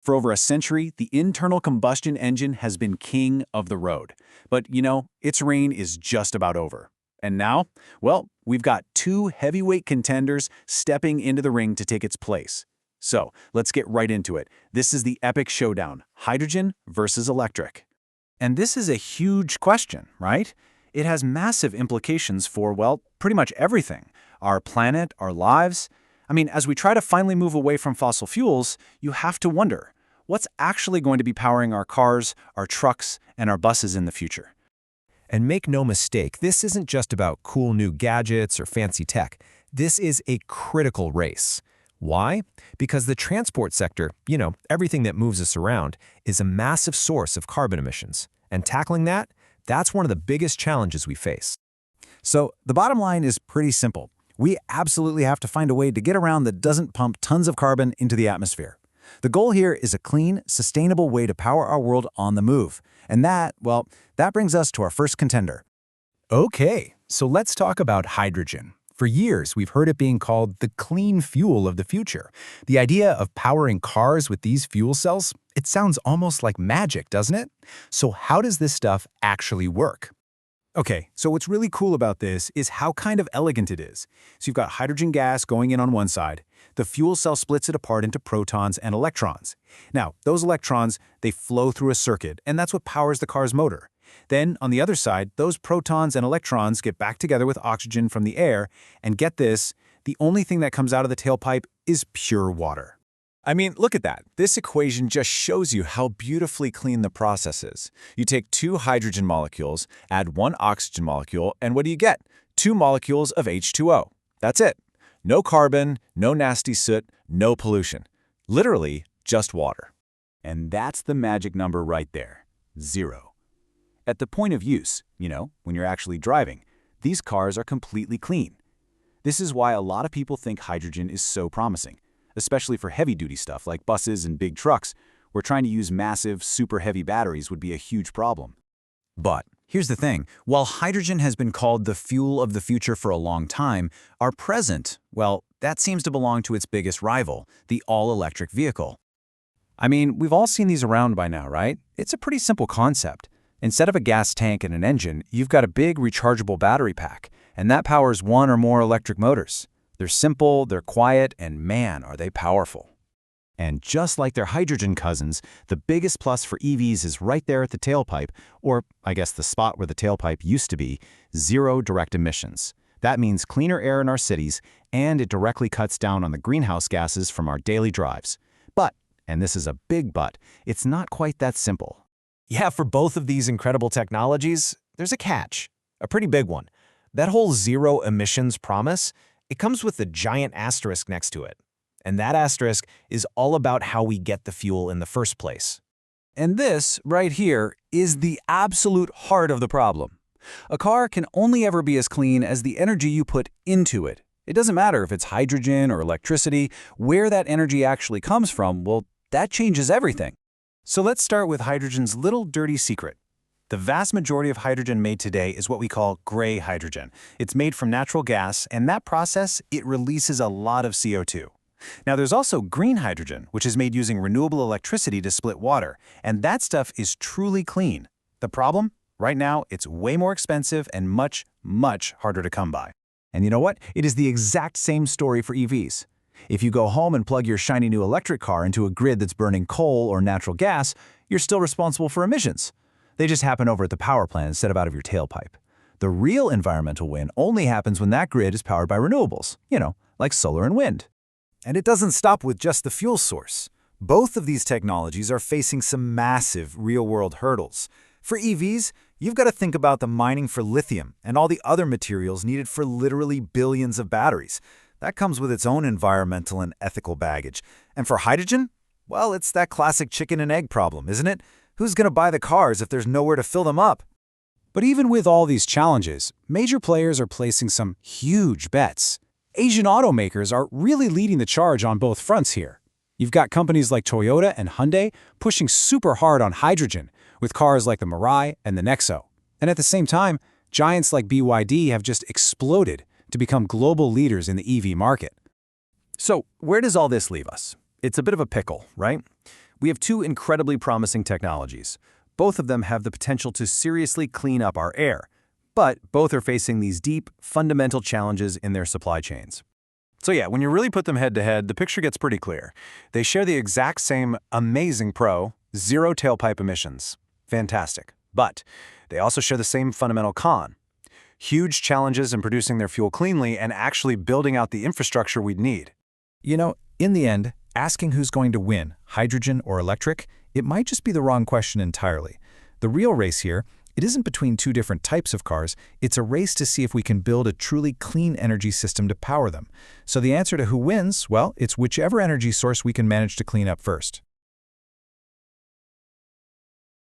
For over a century, the internal combustion engine has been king of the road. But, its reign is just about over. And now, well, we've got two heavyweight contenders stepping into the ring to take its place. So, let's get right into it. This is the epic showdown, hydrogen versus electric. And this is a huge question, right? It has massive implications for, well, pretty much everything. Our planet, our lives. As we try to finally move away from fossil fuels, you have to wonder, what's actually going to be powering our cars, our trucks, and our buses in the future? And make no mistake, this isn't just about cool new gadgets or fancy tech. This is a critical race. Why? Because the transport sector, everything that moves us around, is a massive source of carbon emissions. And tackling that's one of the biggest challenges we face. So the bottom line is pretty simple. We absolutely have to find a way to get around that doesn't pump tons of carbon into the atmosphere. The goal here is a clean, sustainable way to power our world on the move. And that brings us to our first contender. Okay, so let's talk about hydrogen. For years, we've heard it being called the clean fuel of the future. The idea of powering cars with these fuel cells, it sounds almost like magic, doesn't it? So how does this stuff actually work? Okay, so what's really cool about this is how kind of elegant it is. So you've got hydrogen gas going in on one side. The fuel cell splits it apart into protons and electrons. Now, those electrons, they flow through a circuit, and that's what powers the car's motor. Then, on the other side, those protons and electrons get back together with oxygen from the air, and get this, the only thing that comes out of the tailpipe is pure water. Look at that. This equation just shows you how beautifully clean the process is. You take two hydrogen molecules, add one oxygen molecule, and what do you get? Two molecules of H2O. That's it. No carbon, no nasty soot, no pollution. Literally, just water. And that's the magic number right there, 0. At the point of use, when you're actually driving, these cars are completely clean. This is why a lot of people think hydrogen is so promising, especially for heavy-duty stuff like buses and big trucks, where trying to use massive, super heavy batteries would be a huge problem. But here's the thing. While hydrogen has been called the fuel of the future for a long time, our present, that seems to belong to its biggest rival, the all-electric vehicle. We've all seen these around by now, right? It's a pretty simple concept. Instead of a gas tank and an engine, you've got a big rechargeable battery pack, and that powers one or more electric motors. They're simple, they're quiet, and man, are they powerful. And just like their hydrogen cousins, the biggest plus for EVs is right there at the tailpipe, or I guess the spot where the tailpipe used to be, 0 direct emissions. That means cleaner air in our cities, and it directly cuts down on the greenhouse gases from our daily drives. But, and this is a big but, it's not quite that simple. Yeah, for both of these incredible technologies, there's a catch, a pretty big one. That whole 0 emissions promise, it comes with a giant asterisk next to it. And that asterisk is all about how we get the fuel in the first place. And this, right here, is the absolute heart of the problem. A car can only ever be as clean as the energy you put into it. It doesn't matter if it's hydrogen or electricity, where that energy actually comes from, that changes everything. So let's start with hydrogen's little dirty secret. The vast majority of hydrogen made today is what we call gray hydrogen. It's made from natural gas, and that process, it releases a lot of CO2. Now, there's also green hydrogen, which is made using renewable electricity to split water, and that stuff is truly clean. The problem? Right now, it's way more expensive and much, much harder to come by. And you know what? It is the exact same story for EVs. If you go home and plug your shiny new electric car into a grid that's burning coal or natural gas, you're still responsible for emissions. They just happen over at the power plant instead of out of your tailpipe. The real environmental win only happens when that grid is powered by renewables, like solar and wind. And it doesn't stop with just the fuel source. Both of these technologies are facing some massive real-world hurdles. For EVs, you've got to think about the mining for lithium and all the other materials needed for literally billions of batteries. That comes with its own environmental and ethical baggage. And for hydrogen? Well, it's that classic chicken and egg problem, isn't it? Who's going to buy the cars if there's nowhere to fill them up? But even with all these challenges, major players are placing some huge bets. Asian automakers are really leading the charge on both fronts here. You've got companies like Toyota and Hyundai pushing super hard on hydrogen, with cars like the Mirai and the Nexo. And at the same time, giants like BYD have just exploded to become global leaders in the EV market. So where does all this leave us? It's a bit of a pickle, right? We have two incredibly promising technologies. Both of them have the potential to seriously clean up our air, but both are facing these deep, fundamental challenges in their supply chains. So yeah, when you really put them head-to-head, the picture gets pretty clear. They share the exact same amazing pro, zero tailpipe emissions. Fantastic. But they also share the same fundamental con. Huge challenges in producing their fuel cleanly and actually building out the infrastructure we'd need. You know, in the end, asking who's going to win, hydrogen or electric, it might just be the wrong question entirely. The real race here, it isn't between two different types of cars, it's a race to see if we can build a truly clean energy system to power them. So the answer to who wins, well, it's whichever energy source we can manage to clean up first.